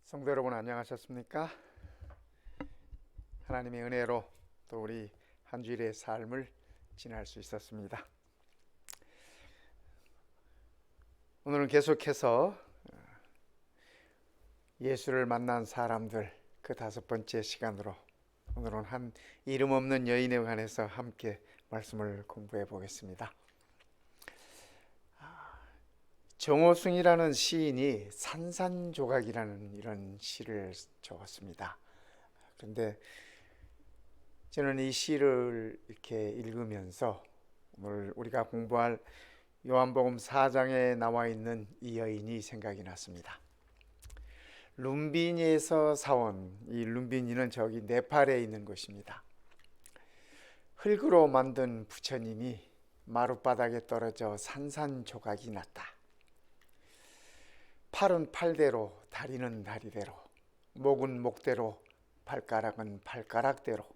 성도 여러분 안녕하셨습니까? 하나님의 은혜로 또 우리 한 주일의 삶을 지날 수 있었습니다. 오늘은 계속해서 예수를 만난 사람들 그 5번째 시간으로 오늘은 한 이름 없는 여인에 관해서 함께 말씀을 공부해 보겠습니다. 정호승이라는 시인이 산산조각이라는 이런 시를 적었습니다. 그런데 저는 이 시를 이렇게 읽으면서 오늘 우리가 공부할 요한복음 4장에 나와 있는 이 여인이 생각이 났습니다. 룸비니에서 사온, 이 룸비니는 저기 네팔에 있는 곳입니다. 흙으로 만든 부처님이 마룻바닥에 떨어져 산산조각이 났다. 팔은 팔대로, 다리는 다리대로, 목은 목대로, 발가락은 발가락대로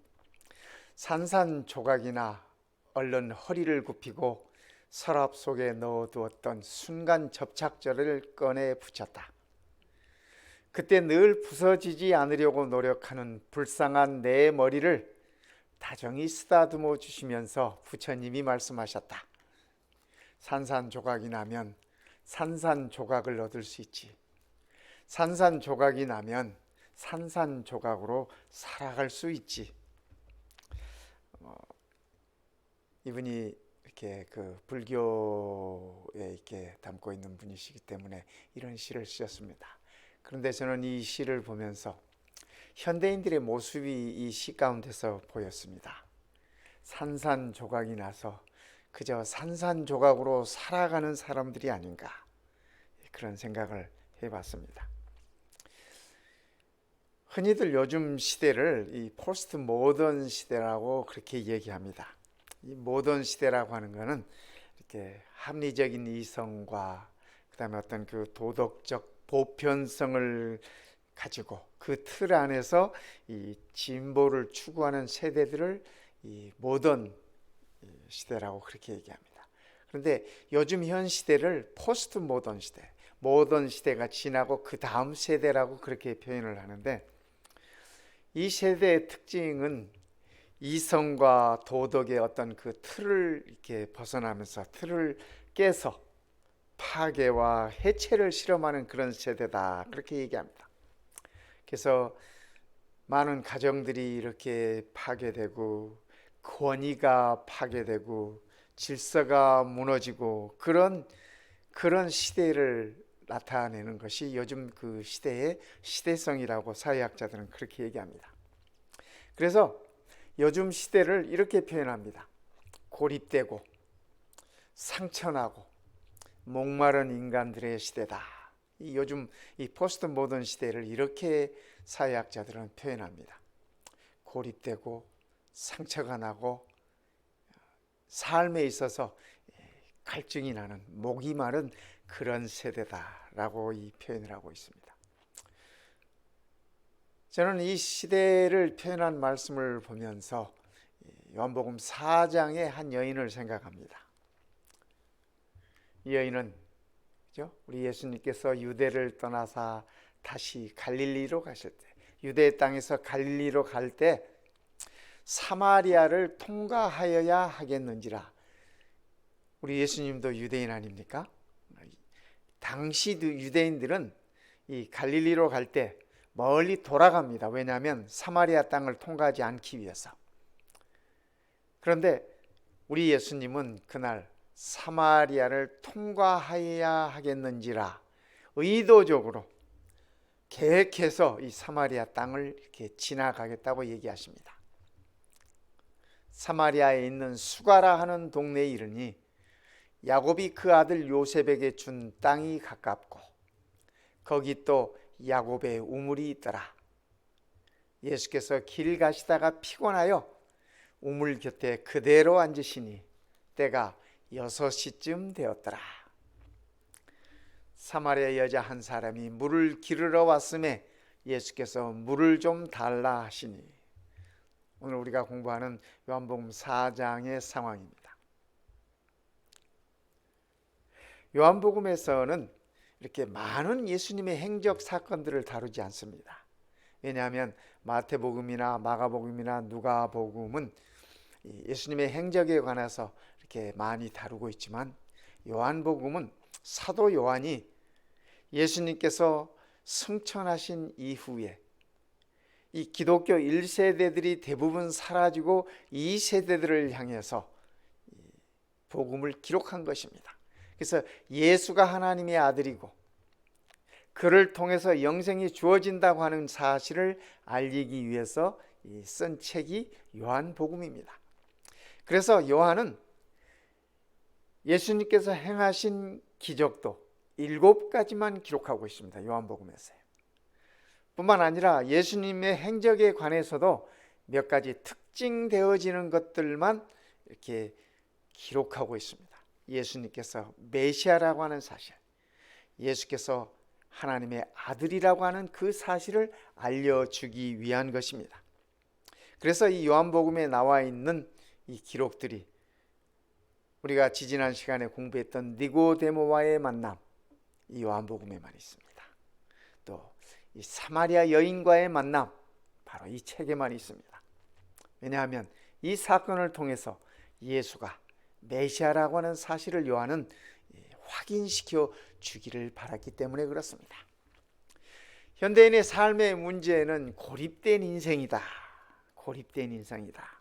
산산조각이나 얼른 허리를 굽히고 서랍 속에 넣어두었던 순간 접착제를 꺼내 붙였다. 그때 늘 부서지지 않으려고 노력하는 불쌍한 내 머리를 다정히 쓰다듬어 주시면서 부처님이 말씀하셨다. 산산조각이 나면 산산조각을 얻을 수 있지. 산산조각이 나면 산산조각으로 살아갈 수 있지. 이분이 이렇게 그 불교에 이렇게 담고 있는 분이시기 때문에 이런 시를 쓰셨습니다. 그런데 저는 이 시를 보면서 현대인들의 모습이 이 시 가운데서 보였습니다. 산산조각이 나서 그저 산산조각으로 살아가는 사람들이 아닌가, 그런 생각을 해봤습니다. 흔히들 요즘 시대를 이 포스트 모던 시대라고 그렇게 얘기합니다. 이 모던 시대라고 하는 것은 이렇게 합리적인 이성과 그다음에 어떤 그 도덕적 보편성을 가지고 그 틀 안에서 이 진보를 추구하는 세대들을 이 모던 시대라고 그렇게 얘기합니다. 그런데 요즘 현 시대를 포스트 모던 시대, 모던 시대가 지나고 그 다음 세대라고 그렇게 표현을 하는데, 이 세대의 특징은 이성과 도덕의 어떤 그 틀을 이렇게 벗어나면서 틀을 깨서 파괴와 해체를 실험하는 그런 세대다, 그렇게 얘기합니다. 그래서 많은 가정들이 이렇게 파괴되고 권위가 파괴되고 질서가 무너지고 그런 시대를 나타내는 것이 요즘 그 시대의 시대성이라고 사회학자들은 그렇게 얘기합니다. 그래서 요즘 시대를 이렇게 표현합니다. 고립되고 상처나고 목마른 인간들의 시대다. 요즘 이 포스트 모던 시대를 이렇게 사회학자들은 표현합니다. 고립되고 상처가 나고 삶에 있어서 갈증이 나는, 목이 마른 그런 세대다라고 이 표현을 하고 있습니다. 저는 이 시대를 표현한 말씀을 보면서 요한복음 4장의 한 여인을 생각합니다. 이 여인은 우리 예수님께서 유대를 떠나사 다시 갈릴리로 가실 때, 유대 땅에서 갈릴리로 갈 때 사마리아를 통과하여야 하겠는지라. 우리 예수님도 유대인 아닙니까? 당시 유대인들은 이 갈릴리로 갈 때 멀리 돌아갑니다. 왜냐하면 사마리아 땅을 통과하지 않기 위해서. 그런데 우리 예수님은 그날 사마리아를 통과하여야 하겠는지라 의도적으로 계획해서 이 사마리아 땅을 이렇게 지나가겠다고 얘기하십니다. 사마리아에 있는 수가라 하는 동네에 이르니 야곱이 그 아들 요셉에게 준 땅이 가깝고 거기 또 야곱의 우물이 있더라. 예수께서 길 가시다가 피곤하여 우물 곁에 그대로 앉으시니 때가 6시쯤 되었더라. 사마리아 여자 한 사람이 물을 기르러 왔음에 예수께서 물을 좀 달라 하시니, 오늘 우리가 공부하는 요한복음 4장의 상황입니다. 요한복음에서는 이렇게 많은 예수님의 행적 사건들을 다루지 않습니다. 왜냐하면 마태복음이나 마가복음이나 누가복음은 예수님의 행적에 관해서 이렇게 많이 다루고 있지만, 요한복음은 사도 요한이 예수님께서 승천하신 이후에 이 기독교 1세대들이 대부분 사라지고 2세대들을 향해서 복음을 기록한 것입니다. 그래서 예수가 하나님의 아들이고 그를 통해서 영생이 주어진다고 하는 사실을 알리기 위해서 쓴 책이 요한복음입니다. 그래서 요한은 예수님께서 행하신 기적도 7가지만 기록하고 있습니다. 요한복음에서요. 뿐만 아니라 예수님의 행적에 관해서도 몇 가지 특징되어지는 것들만 이렇게 기록하고 있습니다. 예수님께서 메시아라고 하는 사실, 예수께서 하나님의 아들이라고 하는 그 사실을 알려주기 위한 것입니다. 그래서 이 요한복음에 나와 있는 이 기록들이 우리가 지지난 시간에 공부했던 니고데모와의 만남, 이 요한복음에만 있습니다. 또 이 사마리아 여인과의 만남, 바로 이 책에만 있습니다. 왜냐하면 이 사건을 통해서 예수가 메시아라고 하는 사실을 요한은 확인시켜 주기를 바랐기 때문에 그렇습니다. 현대인의 삶의 문제는 고립된 인생이다. 고립된 인생이다.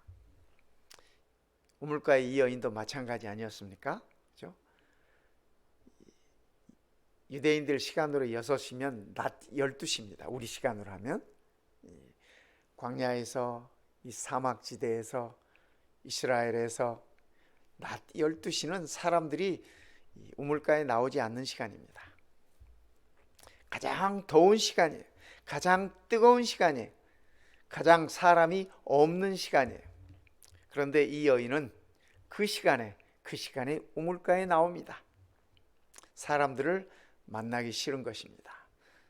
우물가의 이 여인도 마찬가지 아니었습니까? 그렇죠? 유대인들 시간으로 6시면 낮 12시입니다. 우리 시간으로 하면. 광야에서, 이 사막지대에서, 이스라엘에서 낮 12시는 사람들이 우물가에 나오지 않는 시간입니다. 가장 더운 시간이에요. 가장 뜨거운 시간이에요. 가장 사람이 없는 시간이에요. 그런데 이 여인은 그 시간에 우물가에 나옵니다. 사람들을 만나기 싫은 것입니다.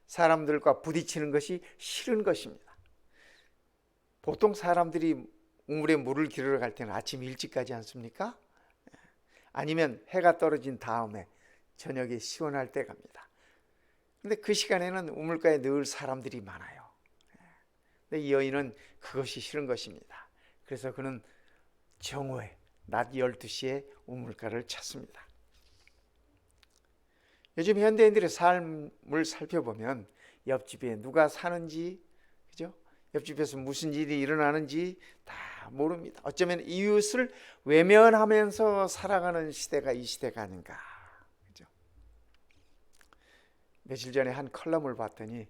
사람들과 부딪히는 것이 싫은 것입니다. 보통 사람들이 우물에 물을 기르러 갈 때는 아침 일찍 가지 않습니까? 아니면 해가 떨어진 다음에 저녁에 시원할 때 갑니다. 근데 그 시간에는 우물가에 늘 사람들이 많아요. 근데 이 여인은 그것이 싫은 것입니다. 그래서 그는 정오에 낮 12시에 우물가를 찾습니다. 요즘 현대인들의 삶을 살펴보면 옆집에 누가 사는지, 그죠? 옆집에서 무슨 일이 일어나는지 다 모릅니다. 어쩌면 이웃을 외면하면서 살아가는 시대가 이 시대가 아닌가. 그죠? 며칠 전에 한 컬럼을 봤더니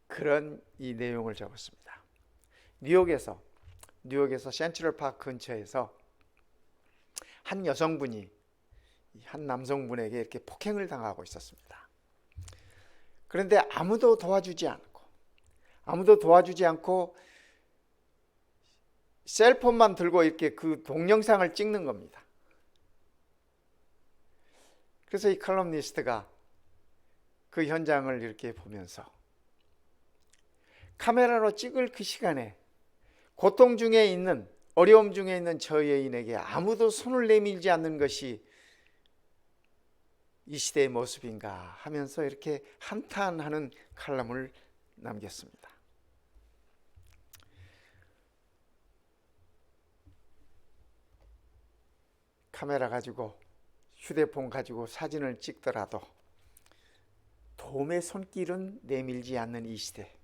그런 이 내용을 적었습니다. 뉴욕에서 센트럴 파크 근처에서 한 여성분이 한 남성분에게 이렇게 폭행을 당하고 있었습니다. 그런데 아무도 도와주지 않고 셀폰만 들고 이렇게 그 동영상을 찍는 겁니다. 그래서 이 칼럼니스트가 그 현장을 이렇게 보면서 카메라로 찍을 그 시간에 고통 중에 있는, 어려움 중에 있는 저 여인에게 아무도 손을 내밀지 않는 것이 이 시대의 모습인가 하면서 이렇게 한탄하는 칼럼을 남겼습니다. 카메라 가지고, 휴대폰 가지고 사진을 찍더라도 도움의 손길은 내밀지 않는 이 시대.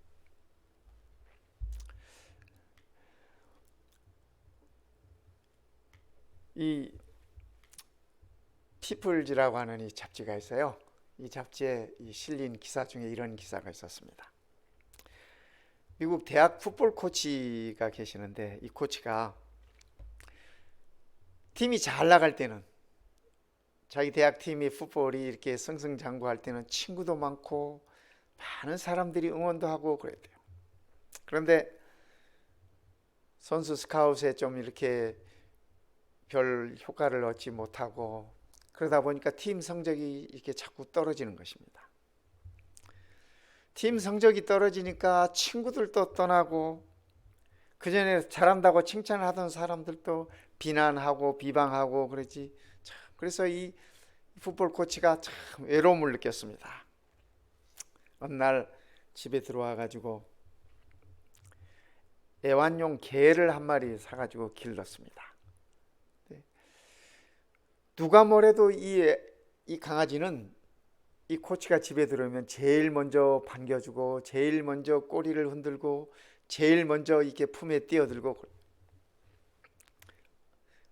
이 피플즈라고 하는 이 잡지가 있어요. 이 잡지에 실린 기사 중에 이런 기사가 있었습니다. 미국 대학 풋볼 코치가 계시는데, 이 코치가 팀이 잘 나갈 때는, 자기 대학 팀이 풋볼이 이렇게 승승장구할 때는 친구도 많고 많은 사람들이 응원도 하고 그랬대요. 그런데 선수 스카웃에 좀 이렇게 별 효과를 얻지 못하고 그러다 보니까 팀 성적이 이렇게 자꾸 떨어지는 것입니다. 팀 성적이 떨어지니까 친구들도 떠나고, 그전에 잘한다고 칭찬을 하던 사람들도 비난하고 비방하고 그러지. 그래서 이 풋볼 코치가 참 외로움을 느꼈습니다. 어느 날 집에 들어와 가지고 애완용 개를 한 마리 사가지고 길렀습니다. 누가 뭐래도 이 강아지는 이 코치가 집에 들어오면 제일 먼저 반겨주고 제일 먼저 꼬리를 흔들고 제일 먼저 이렇게 품에 뛰어들고.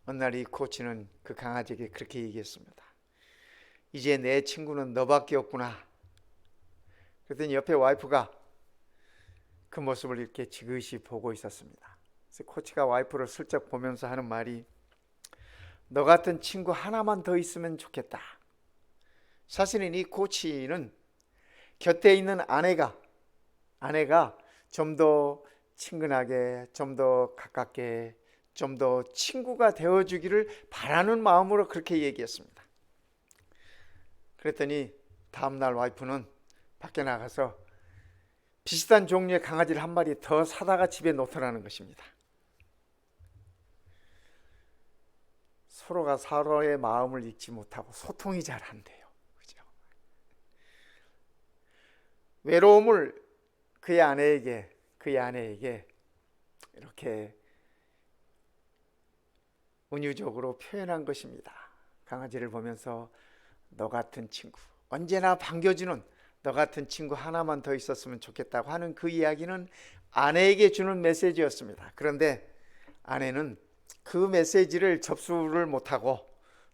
어느 날 이 코치는 그 강아지에게 그렇게 얘기했습니다. 이제 내 친구는 너밖에 없구나. 그랬더니 옆에 와이프가 그 모습을 이렇게 지그시 보고 있었습니다. 그래서 코치가 와이프를 슬쩍 보면서 하는 말이, 너 같은 친구 하나만 더 있으면 좋겠다. 사실은 이 코치는 곁에 있는 아내가 좀 더 친근하게, 좀 더 가깝게, 좀 더 친구가 되어주기를 바라는 마음으로 그렇게 얘기했습니다. 그랬더니 다음날 와이프는 밖에 나가서 비슷한 종류의 강아지를 한 마리 더 사다가 집에 놓더라는 것입니다. 서로가 서로의 마음을 읽지 못하고 소통이 잘 안 돼요. 그죠? 외로움을 그의 아내에게 이렇게 은유적으로 표현한 것입니다. 강아지를 보면서 너 같은 친구, 언제나 반겨주는 너 같은 친구 하나만 더 있었으면 좋겠다고 하는 그 이야기는 아내에게 주는 메시지였습니다. 그런데 아내는 그 메시지를 접수를 못하고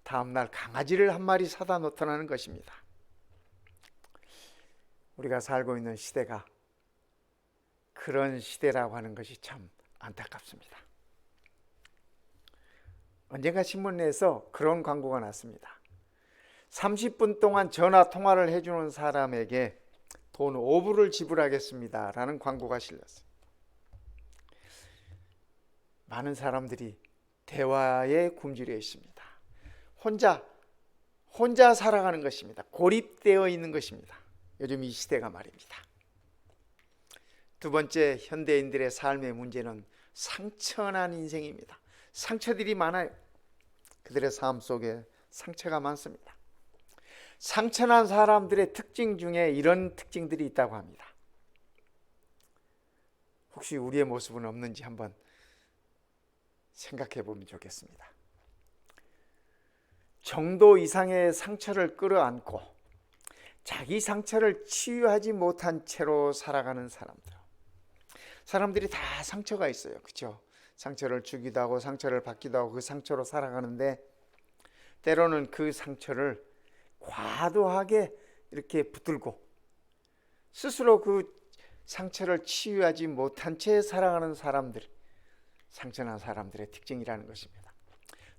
다음날 강아지를 한 마리 사다 놓더라는 것입니다. 우리가 살고 있는 시대가 그런 시대라고 하는 것이 참 안타깝습니다. 언젠가 신문에서 그런 광고가 났습니다. 30분 동안 전화 통화를 해주는 사람에게 돈 5불을 지불하겠습니다 라는 광고가 실렸어요. 많은 사람들이 대화에 굶주려 있습니다. 혼자 살아가는 것입니다. 고립되어 있는 것입니다. 요즘 이 시대가 말입니다. 두 번째, 현대인들의 삶의 문제는 상처난 인생입니다. 상처들이 많아요. 그들의 삶 속에 상처가 많습니다. 상처난 사람들의 특징 중에 이런 특징들이 있다고 합니다. 혹시 우리의 모습은 없는지 한번 생각해 보면 좋겠습니다. 정도 이상의 상처를 끌어안고 자기 상처를 치유하지 못한 채로 살아가는 사람들이 다 상처가 있어요. 그렇죠? 상처를 주기도 하고 상처를 받기도 하고 그 상처로 살아가는데, 때로는 그 상처를 과도하게 이렇게 붙들고 스스로 그 상처를 치유하지 못한 채 살아가는 상처난 사람들의 특징이라는 것입니다.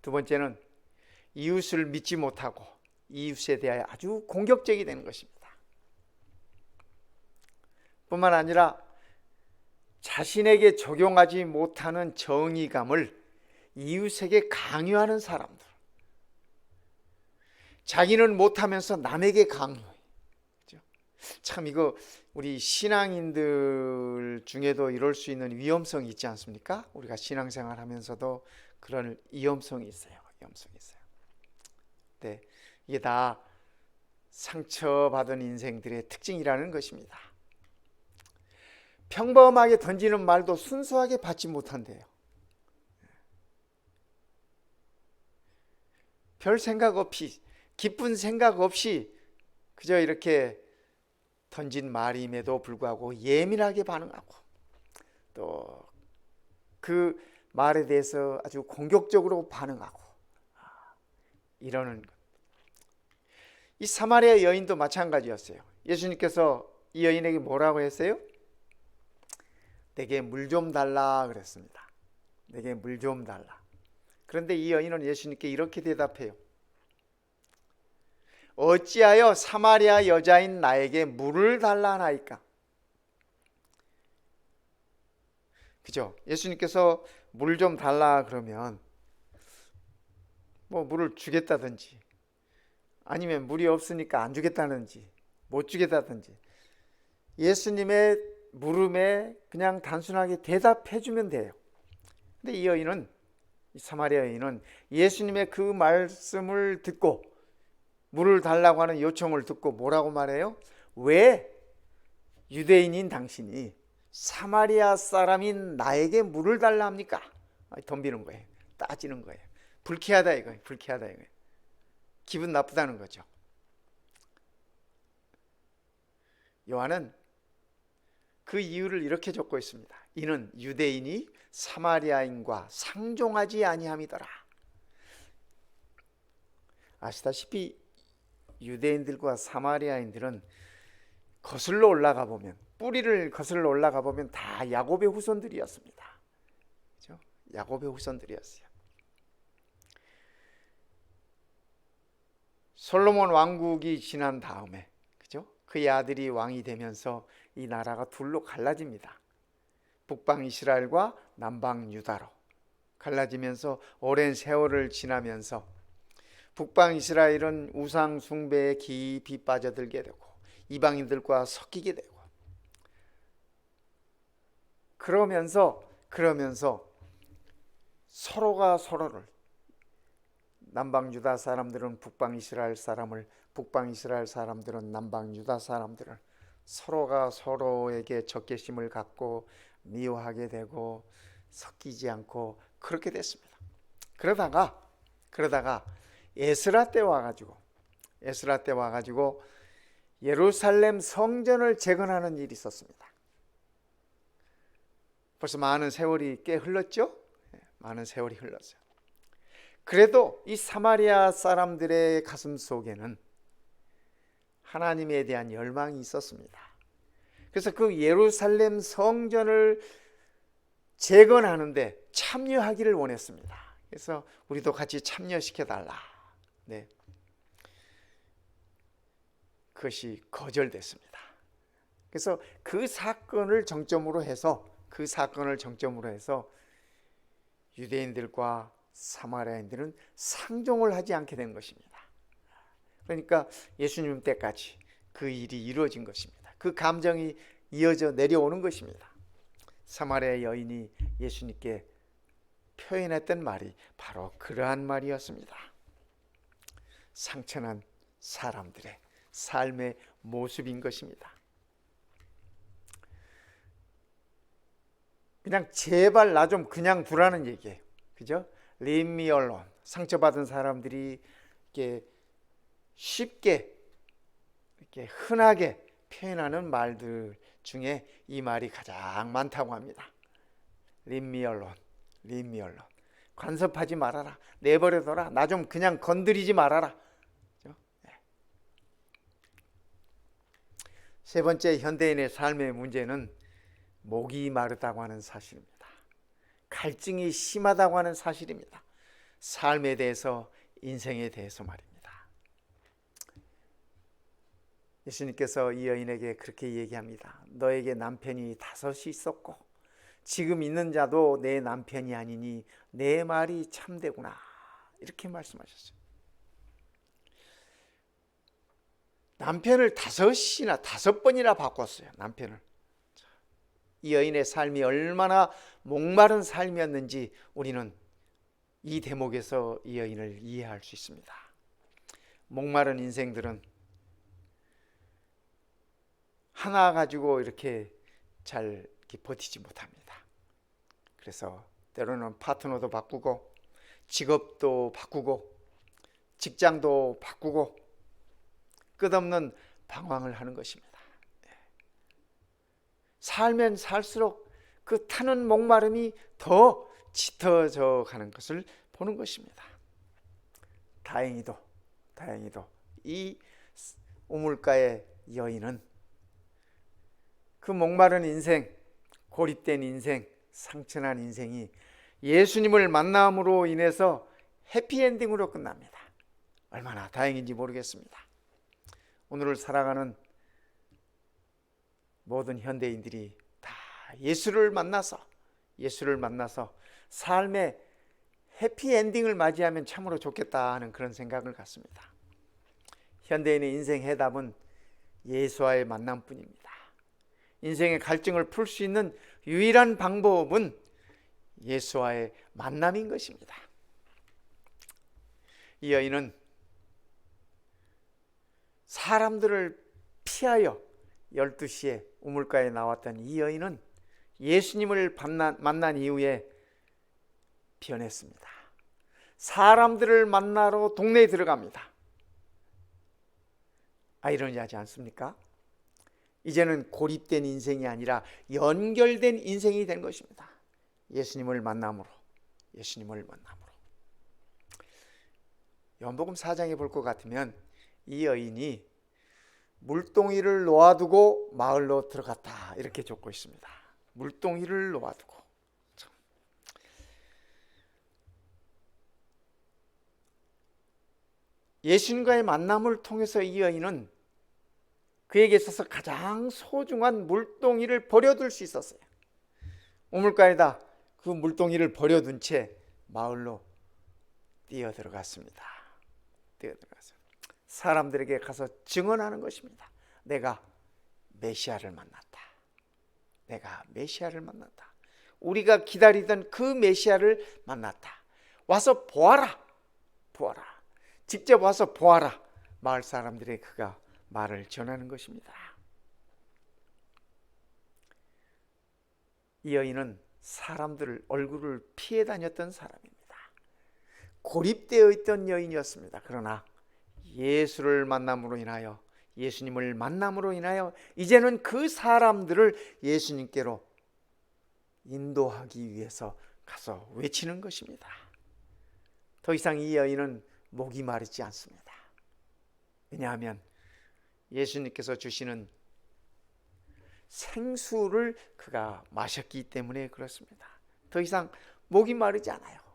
두 번째는 이웃을 믿지 못하고 이웃에 대하여 아주 공격적이 되는 것입니다. 뿐만 아니라 자신에게 적용하지 못하는 정의감을 이웃에게 강요하는 사람들. 자기는 못하면서 남에게 강요해요. 참 이거 우리 신앙인들 중에도 이럴 수 있는 위험성이 있지 않습니까? 우리가 신앙생활 하면서도 그런 위험성이 있어요. 네, 이게 다 상처받은 인생들의 특징이라는 것입니다. 평범하게 던지는 말도 순수하게 받지 못한대요. 별 생각 없이, 기쁜 생각 없이 그저 이렇게 던진 말임에도 불구하고 예민하게 반응하고 또 그 말에 대해서 아주 공격적으로 반응하고 이러는 것. 이 사마리아 여인도 마찬가지였어요. 예수님께서 이 여인에게 뭐라고 했어요? 내게 물 좀 달라 그랬습니다. 내게 물 좀 달라. 그런데 이 여인은 예수님께 이렇게 대답해요. 어찌하여 사마리아 여자인 나에게 물을 달라 하나이까? 그죠? 예수님께서 물 좀 달라 그러면 뭐 물을 주겠다든지 아니면 물이 없으니까 안 주겠다든지 못 주겠다든지 예수님의 물음에 그냥 단순하게 대답해 주면 돼요. 근데 이 사마리아 여인은 예수님의 그 말씀을 듣고 물을 달라고 하는 요청을 듣고 뭐라고 말해요? 왜 유대인인 당신이 사마리아 사람인 나에게 물을 달라 합니까? 덤비는 거예요. 따지는 거예요. 불쾌하다 이거예요. 불쾌하다 이거예요. 기분 나쁘다는 거죠. 요한은 그 이유를 이렇게 적고 있습니다. 이는 유대인이 사마리아인과 상종하지 아니함이더라. 아시다시피 유대인들과 사마리아인들은 거슬러 올라가 보면, 뿌리를 거슬러 올라가 보면 다 야곱의 후손들이었습니다. 그렇죠? 야곱의 후손들이었어요. 솔로몬 왕국이 지난 다음에, 그죠? 그의 아들이 왕이 되면서 이 나라가 둘로 갈라집니다. 북방 이스라엘과 남방 유다로 갈라지면서 오랜 세월을 지나면서 북방 이스라엘은 우상 숭배에 깊이 빠져들게 되고 이방인들과 섞이게 되고, 그러면서 서로가 서로를, 남방 유다 사람들은 북방 이스라엘 사람을, 북방 이스라엘 사람들은 남방 유다 사람들을 서로가 서로에게 적개심을 갖고 미워하게 되고 섞이지 않고 그렇게 됐습니다. 그러다가 에스라 때 와가지고 예루살렘 성전을 재건하는 일이 있었습니다. 벌써 많은 세월이 꽤 흘렀죠? 많은 세월이 흘렀어요. 그래도 이 사마리아 사람들의 가슴 속에는 하나님에 대한 열망이 있었습니다. 그래서 그 예루살렘 성전을 재건하는데 참여하기를 원했습니다. 그래서 우리도 같이 참여시켜달라. 네. 그것이 거절됐습니다. 그래서 그 사건을 정점으로 해서 유대인들과 사마리아인들은 상종을 하지 않게 된 것입니다. 그러니까 예수님 때까지 그 일이 이루어진 것입니다. 그 감정이 이어져 내려오는 것입니다. 사마리아 여인이 예수님께 표현했던 말이 바로 그러한 말이었습니다. 상처난 사람들의 삶의 모습인 것입니다. 그냥 제발 나 좀 그냥 두라는 얘기예요. 그죠? Leave me alone. 상처받은 사람들이 이렇게 쉽게, 이렇게 흔하게 표현하는 말들 중에 이 말이 가장 많다고 합니다. Leave me alone. Leave me alone. 간섭하지 말아라. 내버려둬라. 나 좀 그냥 건드리지 말아라. 세 번째, 현대인의 삶의 문제는 목이 마르다고 하는 사실입니다. 갈증이 심하다고 하는 사실입니다. 삶에 대해서, 인생에 대해서 말입니다. 예수님께서 이 여인에게 그렇게 얘기합니다. 너에게 남편이 5이 있었고 지금 있는 자도 내 남편이 아니니 내 말이 참되구나. 이렇게 말씀하셨어요. 남편을 5번이나 바꿨어요. 남편을. 이 여인의 삶이 얼마나 목마른 삶이었는지 우리는 이 대목에서 이 여인을 이해할 수 있습니다. 목마른 인생들은 하나 가지고 이렇게 잘 버티지 못합니다. 그래서 때로는 파트너도 바꾸고 직업도 바꾸고 직장도 바꾸고 끝없는 방황을 하는 것입니다. 살면 살수록 그 타는 목마름이 더 짙어져 가는 것을 보는 것입니다. 다행히도 이 우물가의 여인은 그 목마른 인생, 고립된 인생, 상처난 인생이 예수님을 만남으로 인해서 해피엔딩으로 끝납니다. 얼마나 다행인지 모르겠습니다. 오늘을 살아가는 모든 현대인들이 다 예수를 만나서 삶의 해피엔딩을 맞이하면 참으로 좋겠다 하는 그런 생각을 갖습니다. 현대인의 인생 해답은 예수와의 만남뿐입니다. 인생의 갈증을 풀 수 있는 유일한 방법은 예수와의 만남인 것입니다. 이 여인은 사람들을 피하여 12시에 우물가에 나왔던 이 여인은 예수님을 만난 이후에 변했습니다. 사람들을 만나러 동네에 들어갑니다. 아이러니하지 않습니까? 이제는 고립된 인생이 아니라 연결된 인생이 된 것입니다. 예수님을 만남으로. 요한복음 4장에 볼 것 같으면 이 여인이 물동이를 놓아두고 마을로 들어갔다 이렇게 적고 있습니다. 물동이를 놓아두고. 예수님과의 만남을 통해서 이 여인은 그에게 있어서 가장 소중한 물동이를 버려둘 수 있었어요. 우물가에다 그 물동이를 버려둔 채 마을로 뛰어들어갔습니다. 사람들에게 가서 증언하는 것입니다. 내가 메시아를 만났다. 우리가 기다리던 그 메시아를 만났다. 와서 보아라. 직접 와서 보아라. 마을 사람들에게 그가 말을 전하는 것입니다. 이 여인은 사람들 얼굴을 피해 다녔던 사람입니다. 고립되어 있던 여인이었습니다. 그러나 예수님을 만남으로 인하여 이제는 그 사람들을 예수님께로 인도하기 위해서 가서 외치는 것입니다. 더 이상 이 여인은 목이 마르지 않습니다. 왜냐하면 예수님께서 주시는 생수를 그가 마셨기 때문에 그렇습니다. 더 이상 목이 마르지 않아요.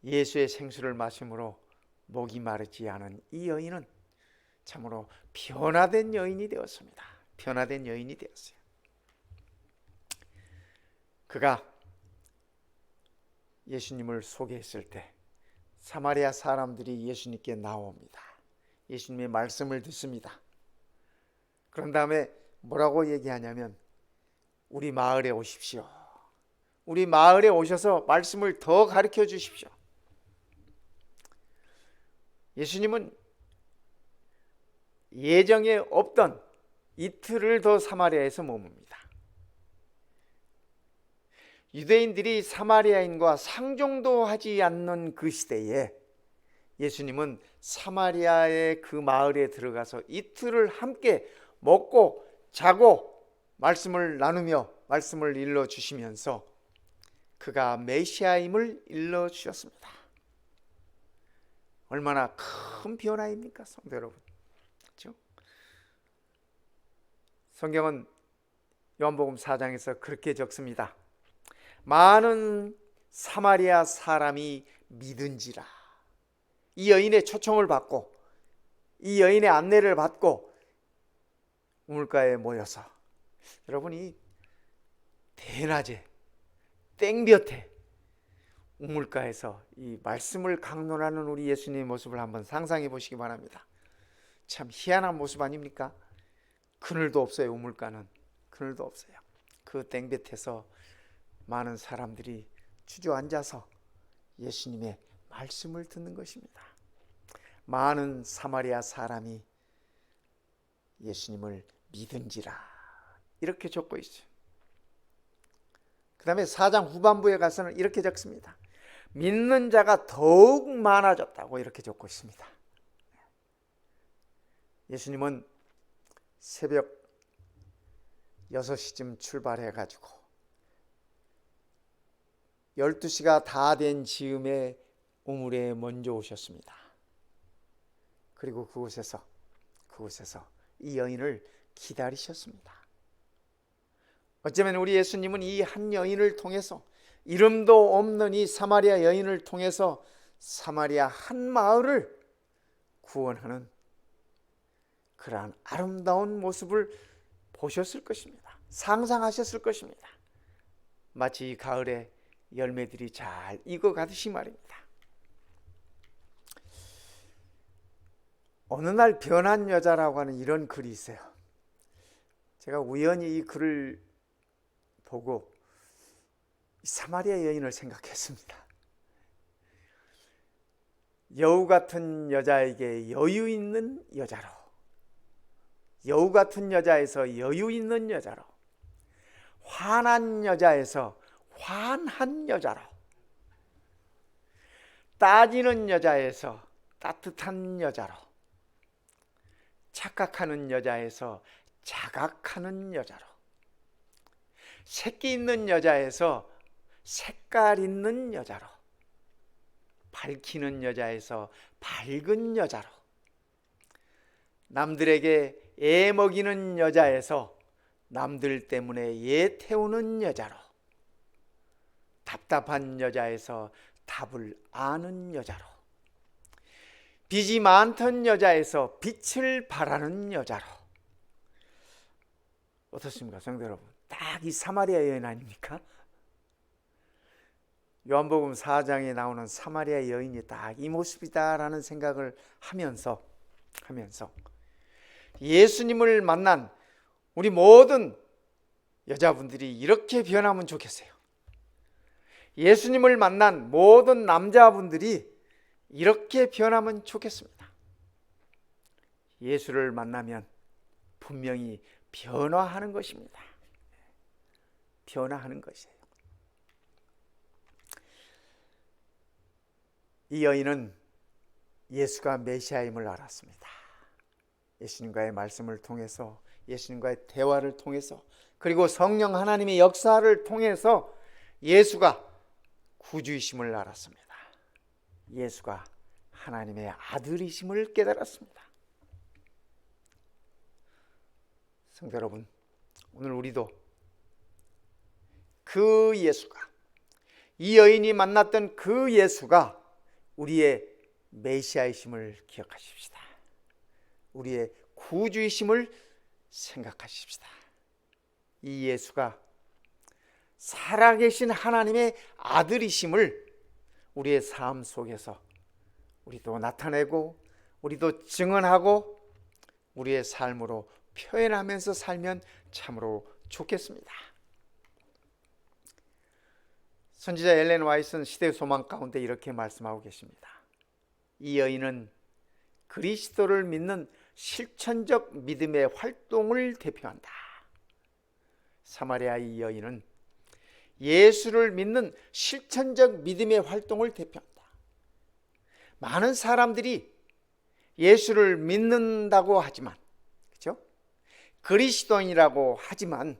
예수의 생수를 마심으로 목이 마르지 않은 이 여인은 참으로 변화된 여인이 되었습니다. 그가 예수님을 소개했을 때 사마리아 사람들이 예수님께 나옵니다. 예수님의 말씀을 듣습니다. 그런 다음에 뭐라고 얘기하냐면 우리 마을에 오십시오. 우리 마을에 오셔서 말씀을 더 가르쳐 주십시오. 예수님은 예정에 없던 이틀을 더 사마리아에서 머뭅니다. 유대인들이 사마리아인과 상종도 하지 않는 그 시대에 예수님은 사마리아의 그 마을에 들어가서 이틀을 함께 먹고 자고 말씀을 나누며 말씀을 일러주시면서 그가 메시아임을 일러주셨습니다. 얼마나 큰 변화입니까, 성도 여러분? 그렇죠? 성경은 요한복음 4장에서 그렇게 적습니다. 많은 사마리아 사람이 믿은지라. 이 여인의 초청을 받고 이 여인의 안내를 받고 우물가에 모여서, 여러분이 대낮에 땡볕에 우물가에서 이 말씀을 강론하는 우리 예수님의 모습을 한번 상상해 보시기 바랍니다. 참 희한한 모습 아닙니까? 그늘도 없어요. 우물가는 그늘도 없어요. 그 땡볕에서 많은 사람들이 주저앉아서 예수님의 말씀을 듣는 것입니다. 많은 사마리아 사람이 예수님을 믿은지라 이렇게 적고 있어요. 그 다음에 4장 후반부에 가서는 이렇게 적습니다. 믿는 자가 더욱 많아졌다고 이렇게 적고 있습니다. 예수님은 새벽 6시쯤 출발해가지고 12시가 다 된 즈음에 우물에 먼저 오셨습니다. 그리고 그곳에서 이 여인을 기다리셨습니다. 어쩌면 우리 예수님은 이 한 여인을 통해서, 이름도 없는 이 사마리아 여인을 통해서 사마리아 한 마을을 구원하는 그러한 아름다운 모습을 보셨을 것입니다. 상상하셨을 것입니다. 마치 이 가을에 열매들이 잘 익어가듯이 말입니다. 어느 날 변한 여자라고 하는 이런 글이 있어요. 제가 우연히 이 글을 보고 사마리아 여인을 생각했습니다. 여우 같은 여자에게 여유 있는 여자로, 여우 같은 여자에서 여유 있는 여자로, 화난 여자에서 환한 여자로, 따지는 여자에서 따뜻한 여자로, 착각하는 여자에서 자각하는 여자로, 새끼 있는 여자에서 색깔 있는 여자로, 밝히는 여자에서 밝은 여자로, 남들에게 애 먹이는 여자에서 남들 때문에 애 태우는 여자로, 답답한 여자에서 답을 아는 여자로, 빚이 많던 여자에서 빛을 발하는 여자로. 어떻습니까, 성도 여러분? 딱 이 사마리아 여인 아닙니까? 요한복음 4장에 나오는 사마리아 여인이 딱 이 모습이다라는 생각을 하면서 예수님을 만난 우리 모든 여자분들이 이렇게 변하면 좋겠어요. 예수님을 만난 모든 남자분들이 이렇게 변하면 좋겠습니다. 예수를 만나면 분명히 변화하는 것입니다. 변화하는 것이에요. 이 여인은 예수가 메시아임을 알았습니다. 예수님과의 말씀을 통해서, 예수님과의 대화를 통해서, 그리고 성령 하나님의 역사를 통해서 예수가 구주이심을 알았습니다. 예수가 하나님의 아들이심을 깨달았습니다. 성도 여러분, 오늘 우리도 그 예수가, 이 여인이 만났던 그 예수가 우리의 메시아이심을 기억하십시다. 우리의 구주이심을 생각하십시다. 이 예수가 살아계신 하나님의 아들이심을 우리의 삶 속에서 우리도 나타내고, 우리도 증언하고, 우리의 삶으로 표현하면서 살면 참으로 좋겠습니다. 선지자 엘렌 화이트는 시대의 소망 가운데 이렇게 말씀하고 계십니다. 이 여인은 그리스도를 믿는 실천적 믿음의 활동을 대표한다. 사마리아 이 여인은 예수를 믿는 실천적 믿음의 활동을 대표한다. 많은 사람들이 예수를 믿는다고 하지만, 그렇죠? 그리스도인이라고 하지만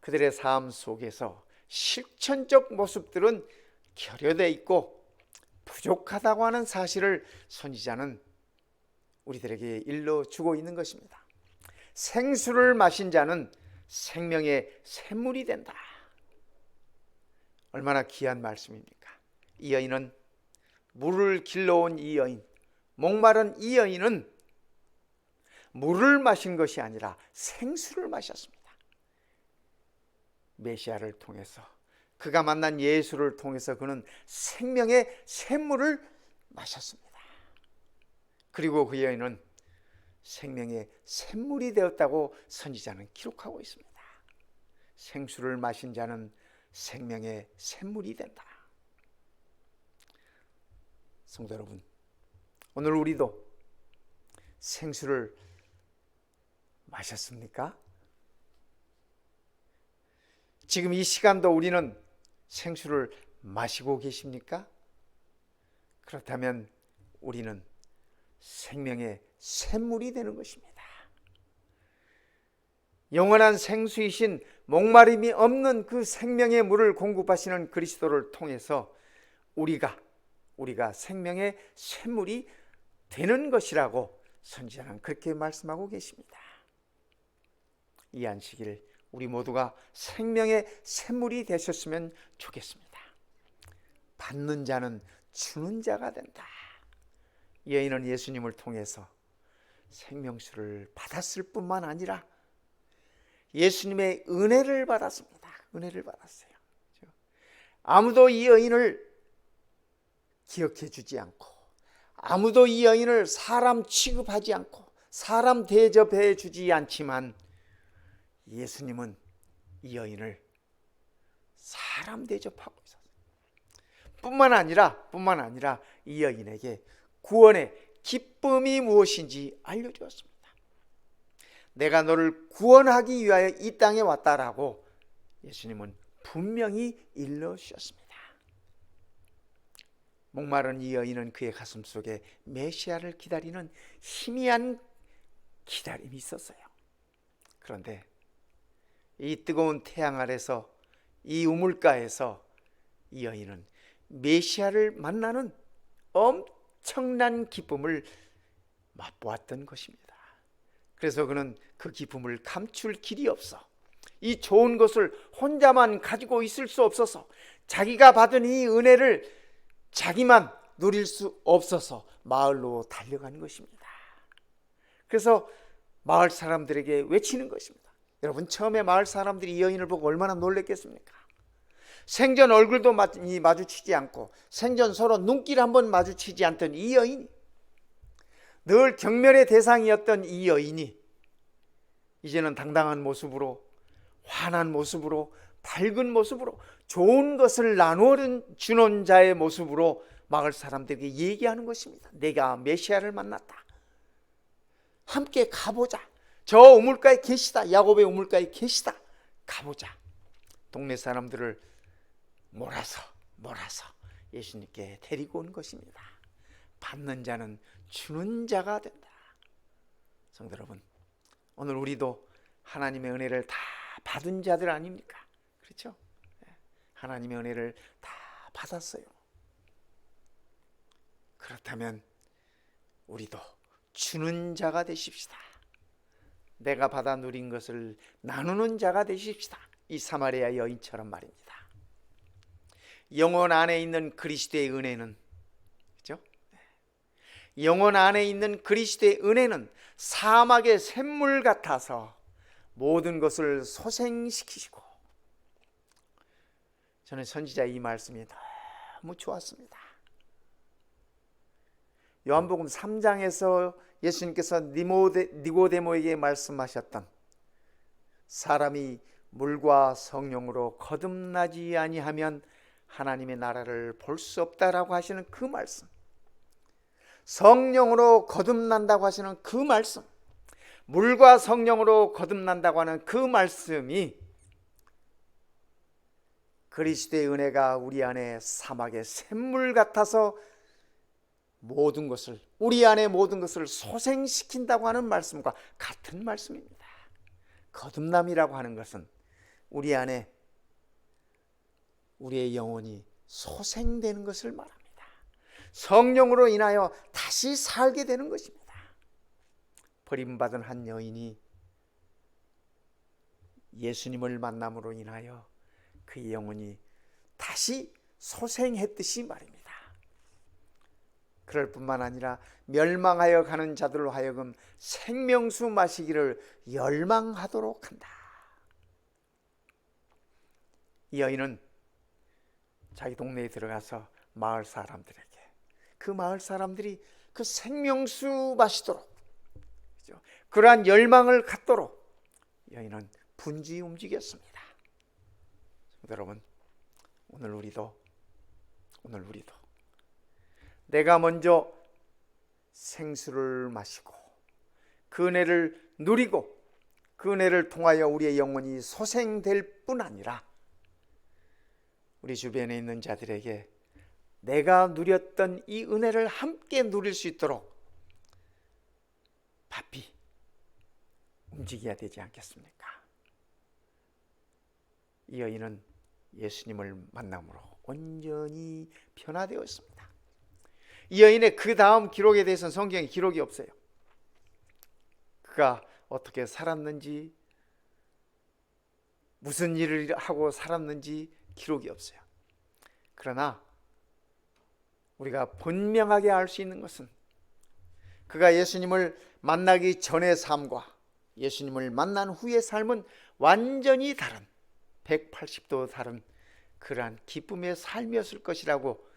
그들의 삶 속에서 실천적 모습들은 결여되어 있고 부족하다고 하는 사실을 선지자는 우리들에게 일러주고 있는 것입니다. 생수를 마신 자는 생명의 샘물이 된다. 얼마나 귀한 말씀입니까? 이 여인은, 물을 길러온 이 여인, 목마른 이 여인은 물을 마신 것이 아니라 생수를 마셨습니다. 메시아를 통해서, 그가 만난 예수를 통해서 그는 생명의 샘물을 마셨습니다. 그리고 그 여인은 생명의 샘물이 되었다고 선지자는 기록하고 있습니다. 생수를 마신 자는 생명의 샘물이 된다. 성도 여러분, 오늘 우리도 생수를 마셨습니까? 지금 이 시간도 우리는 생수를 마시고 계십니까? 그렇다면 우리는 생명의 샘물이 되는 것입니다. 영원한 생수이신 목마름이 없는 그 생명의 물을 공급하시는 그리스도를 통해서 우리가 생명의 샘물이 되는 것이라고 선지자는 그렇게 말씀하고 계십니다. 이 안식일 우리 모두가 생명의 샘물이 되셨으면 좋겠습니다. 받는 자는 주는 자가 된다. 여인은 예수님을 통해서 생명수를 받았을 뿐만 아니라 예수님의 은혜를 받았습니다. 은혜를 받았어요. 아무도 이 여인을 기억해 주지 않고, 아무도 이 여인을 사람 취급하지 않고, 사람 대접해 주지 않지만 예수님은 이 여인을 사람 대접하고 있었어요. 뿐만 아니라 이 여인에게 구원의 기쁨이 무엇인지 알려주었습니다. 내가 너를 구원하기 위하여 이 땅에 왔다라고 예수님은 분명히 일러주셨습니다. 목마른 이 여인은 그의 가슴 속에 메시아를 기다리는 희미한 기다림이 있었어요. 그런데 이 뜨거운 태양 아래서, 이 우물가에서 이 여인은 메시아를 만나는 엄청난 기쁨을 맛보았던 것입니다. 그래서 그는 그 기쁨을 감출 길이 없어 이 좋은 것을 혼자만 가지고 있을 수 없어서, 자기가 받은 이 은혜를 자기만 누릴 수 없어서 마을로 달려간 것입니다. 그래서 마을 사람들에게 외치는 것입니다. 여러분, 처음에 마을 사람들이 이 여인을 보고 얼마나 놀랐겠습니까? 생전 얼굴도 마주치지 않고 생전 서로 눈길 한번 마주치지 않던 이 여인이, 늘 경멸의 대상이었던 이 여인이 이제는 당당한 모습으로, 환한 모습으로, 밝은 모습으로, 좋은 것을 나누어 주는 자의 모습으로 마을 사람들에게 얘기하는 것입니다. 내가 메시아를 만났다. 함께 가보자. 저 우물가에 계시다. 야곱의 우물가에 계시다. 가보자. 동네 사람들을 몰아서 예수님께 데리고 온 것입니다. 받는 자는 주는 자가 된다. 성도 여러분, 오늘 우리도 하나님의 은혜를 다 받은 자들 아닙니까? 그렇죠? 하나님의 은혜를 다 받았어요. 그렇다면 우리도 주는 자가 되십시다. 내가 받아 누린 것을 나누는 자가 되십시다. 이 사마리아 여인처럼 말입니다. 영혼 안에 있는 그리스도의 은혜는, 그렇죠? 영혼 안에 있는 그리스도의 은혜는 사막의 샘물 같아서 모든 것을 소생시키시고, 저는 선지자의 이 말씀이 너무 좋았습니다. 요한복음 3장에서 예수님께서 니고데모에게 말씀하셨던, 사람이 물과 성령으로 거듭나지 아니하면 하나님의 나라를 볼 수 없다라고 하시는 그 말씀, 성령으로 거듭난다고 하시는 그 말씀, 물과 성령으로 거듭난다고 하는 그 말씀이 그리스도의 은혜가 우리 안에 사막의 샘물 같아서 모든 것을, 우리 안에 모든 것을 소생시킨다고 하는 말씀과 같은 말씀입니다. 거듭남이라고 하는 것은 우리 안에 우리의 영혼이 소생되는 것을 말합니다. 성령으로 인하여 다시 살게 되는 것입니다. 버림받은 한 여인이 예수님을 만남으로 인하여 그의 영혼이 다시 소생했듯이 말입니다. 그럴 뿐만 아니라 멸망하여 가는 자들로 하여금 생명수 마시기를 열망하도록 한다. 이 여인은 자기 동네에 들어가서 마을 사람들에게, 그 마을 사람들이 그 생명수 마시도록, 그러한 열망을 갖도록 여인은 분주히 움직였습니다. 여러분, 오늘 우리도 내가 먼저 생수를 마시고 그 은혜를 누리고 그 은혜를 통하여 우리의 영혼이 소생될 뿐 아니라 우리 주변에 있는 자들에게 내가 누렸던 이 은혜를 함께 누릴 수 있도록 바삐 움직여야 되지 않겠습니까? 이 여인은 예수님을 만남으로 온전히 변화되었습니다. 이 여인의 그 다음 기록에 대해서는 성경에 기록이 없어요. 그가 어떻게 살았는지, 무슨 일을 하고 살았는지 기록이 없어요. 그러나 우리가 분명하게 알 수 있는 것은 그가 예수님을 만나기 전의 삶과 예수님을 만난 후의 삶은 완전히 다른, 180도 다른 그러한 기쁨의 삶이었을 것이라고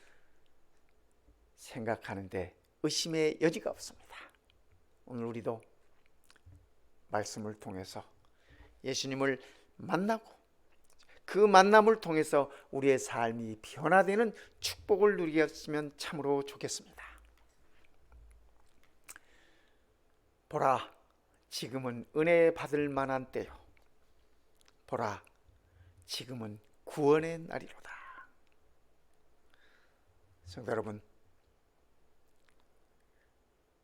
생각하는데 의심의 여지가 없습니다. 오늘 우리도 말씀을 통해서 예수님을 만나고 그 만남을 통해서 우리의 삶이 변화되는 축복을 누리었으면 참으로 좋겠습니다. 보라, 지금은 은혜 받을 만한 때요. 보라, 지금은 구원의 날이로다. 성도 여러분,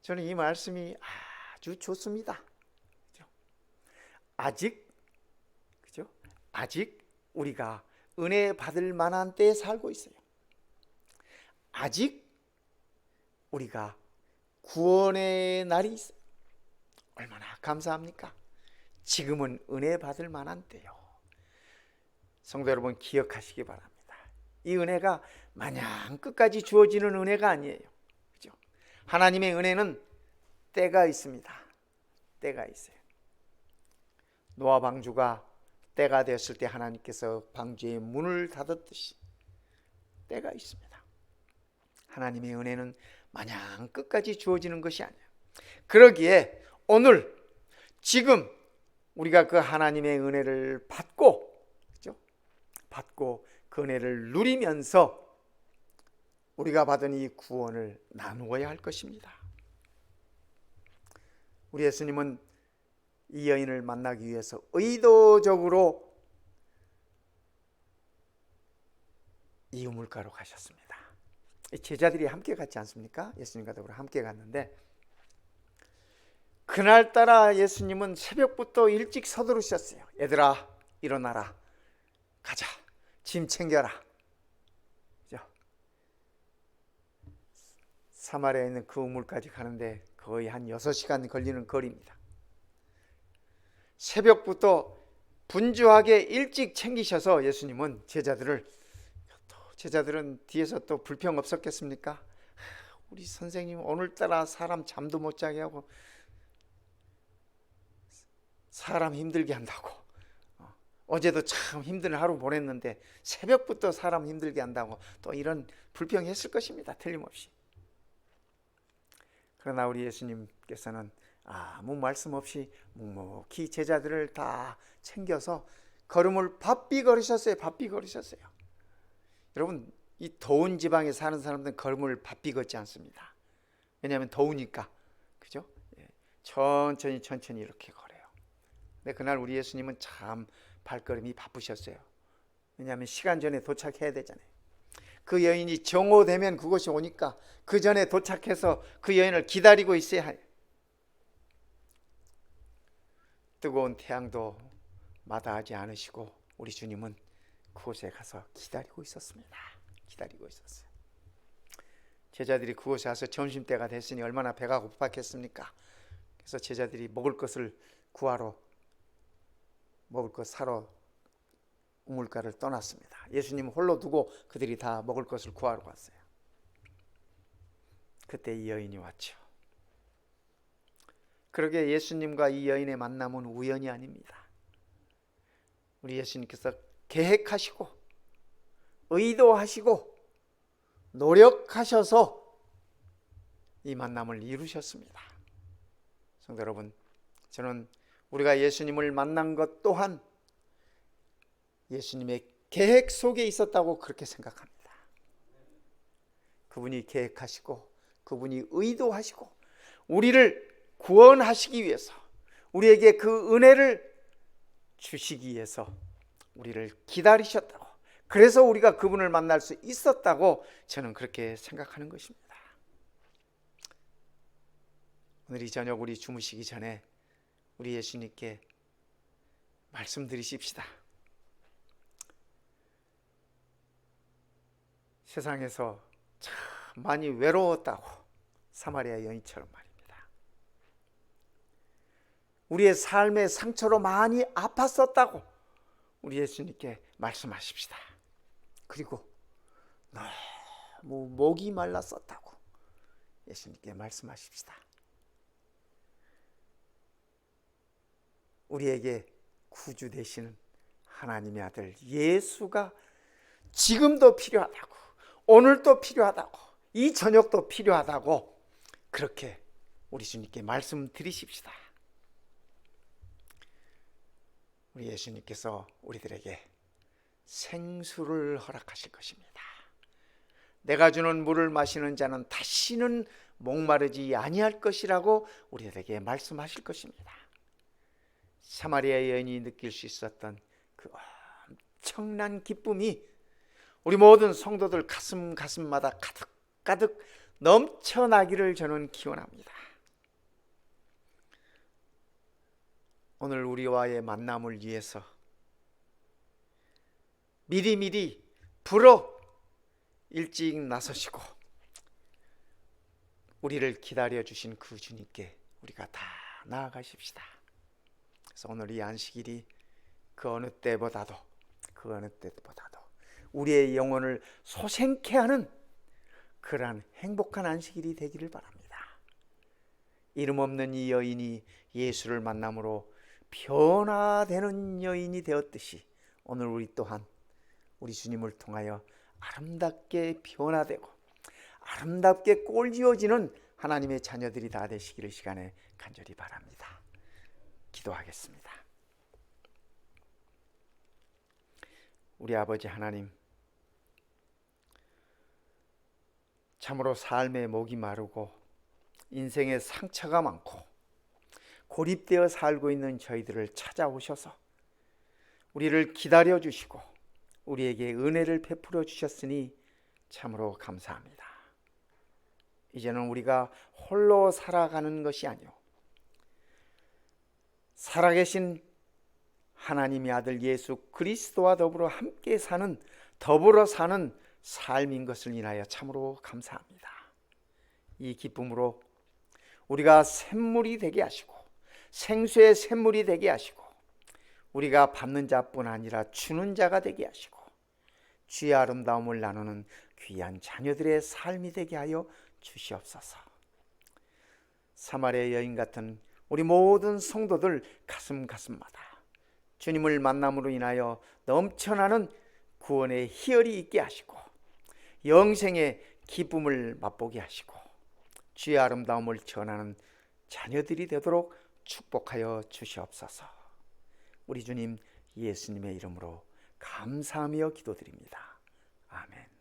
저는 이 말씀이 아주 좋습니다. 아직 우리가 은혜 받을 만한 때에 살고 있어요. 아직 우리가 구원의 날이 있어요. 얼마나 감사합니까? 지금은 은혜 받을 만한 때요. 성도 여러분, 기억하시기 바랍니다. 이 은혜가 마냥 끝까지 주어지는 은혜가 아니에요. 그죠? 하나님의 은혜는 때가 있습니다. 때가 있어요. 노아 방주가 때가 되었을 때 하나님께서 방주의 문을 닫았듯이 때가 있습니다. 하나님의 은혜는 마냥 끝까지 주어지는 것이 아니에요. 그러기에 오늘 지금 우리가 그 하나님의 은혜를 받고 그 은혜를 누리면서 우리가 받은 이 구원을 나누어야 할 것입니다. 우리 예수님은 이 여인을 만나기 위해서 의도적으로 이 우물가로 가셨습니다. 제자들이 함께 갔지 않습니까? 예수님과 더불어 함께 갔는데, 그날따라 예수님은 새벽부터 일찍 서두르셨어요. 얘들아, 일어나라, 가자, 짐 챙겨라. 사마리아에 있는 그 우물까지 가는데 거의 한 6시간 걸리는 거리입니다. 새벽부터 분주하게 일찍 챙기셔서 예수님은 제자들은 뒤에서 또 불평 없었겠습니까? 우리 선생님 오늘따라 사람 잠도 못 자게 하고 사람 힘들게 한다고, 어제도 참 힘든 하루 보냈는데 새벽부터 사람 힘들게 한다고 또 이런 불평했을 것입니다. 틀림없이. 그러나 우리 예수님께서는 아무 말씀 없이 묵묵히 제자들을 다 챙겨서 걸음을 바삐 걸으셨어요. 바삐 걸으셨어요. 여러분, 이 더운 지방에 사는 사람들은 걸음을 바삐 걷지 않습니다. 왜냐하면 더우니까. 그죠? 천천히 이렇게 걸어요. 근데 그날 우리 예수님은 참 발걸음이 바쁘셨어요. 왜냐하면 시간 전에 도착해야 되잖아요. 그 여인이 정오되면 그곳이 오니까 그 전에 도착해서 그 여인을 기다리고 있어야 해요. 뜨거운 태양도 마다하지 않으시고 우리 주님은 그곳에 가서 기다리고 있었습니다. 기다리고 있었어요. 제자들이 그곳에 와서 점심때가 됐으니 얼마나 배가 고팠겠습니까? 그래서 제자들이 먹을 것을 구하러, 먹을 것 사러 우물가를 떠났습니다. 예수님 홀로 두고 그들이 다 먹을 것을 구하러 갔어요. 그때 이 여인이 왔죠. 그러게 예수님과 이 여인의 만남은 우연이 아닙니다. 우리 예수님께서 계획하시고 의도하시고 노력하셔서 이 만남을 이루셨습니다. 성도 여러분, 저는 우리가 예수님을 만난 것 또한 예수님의 계획 속에 있었다고 그렇게 생각합니다. 그분이 계획하시고 그분이 의도하시고 우리를 구원하시기 위해서, 우리에게 그 은혜를 주시기 위해서 우리를 기다리셨다고, 그래서 우리가 그분을 만날 수 있었다고 저는 그렇게 생각하는 것입니다. 오늘 이 저녁 우리 주무시기 전에 우리 예수님께 말씀드리십시다. 세상에서 참 많이 외로웠다고, 사마리아 여인처럼 말입니다. 우리의 삶의 상처로 많이 아팠었다고 우리 예수님께 말씀하십시다. 그리고 너무 목이 말랐었다고 예수님께 말씀하십시다. 우리에게 구주 되시는 하나님의 아들 예수가 지금도 필요하다고, 오늘도 필요하다고, 이 저녁도 필요하다고 그렇게 우리 주님께 말씀드리십시다. 우리 예수님께서 우리들에게 생수를 허락하실 것입니다. 내가 주는 물을 마시는 자는 다시는 목마르지 아니할 것이라고 우리들에게 말씀하실 것입니다. 사마리아 여인이 느낄 수 있었던 그 엄청난 기쁨이 우리 모든 성도들 가슴마다 가득 넘쳐나기를 저는 기원합니다. 오늘 우리와의 만남을 위해서 미리 불어 일찍 나서시고 우리를 기다려 주신 그 주님께 우리가 다 나아가십시다. 그래서 오늘 이 안식일이 그 어느 때보다도 우리의 영혼을 소생케 하는 그러한 행복한 안식일이 되기를 바랍니다. 이름 없는 이 여인이 예수를 만남으로 변화되는 여인이 되었듯이 오늘 우리 또한 우리 주님을 통하여 아름답게 변화되고 아름답게 꼴지어지는 하나님의 자녀들이 다 되시기를 시간에 간절히 바랍니다. 기도하겠습니다. 우리 아버지 하나님, 참으로 삶의 목이 마르고 인생의 상처가 많고 고립되어 살고 있는 저희들을 찾아오셔서 우리를 기다려 주시고 우리에게 은혜를 베풀어 주셨으니 참으로 감사합니다. 이제는 우리가 홀로 살아가는 것이 아니오 살아계신 하나님의 아들 예수 그리스도와 더불어 사는 삶인 것을 인하여 참으로 감사합니다. 이 기쁨으로 우리가 샘물이 되게 하시고 생수의 샘물이 되게 하시고 우리가 받는 자뿐 아니라 주는 자가 되게 하시고 주의 아름다움을 나누는 귀한 자녀들의 삶이 되게 하여 주시옵소서. 사마리아 여인 같은 우리 모든 성도들 가슴마다 주님을 만남으로 인하여 넘쳐나는 구원의 희열이 있게 하시고 영생의 기쁨을 맛보게 하시고 주의 아름다움을 전하는 자녀들이 되도록 축복하여 주시옵소서. 우리 주님 예수님의 이름으로 감사하며 기도드립니다. 아멘.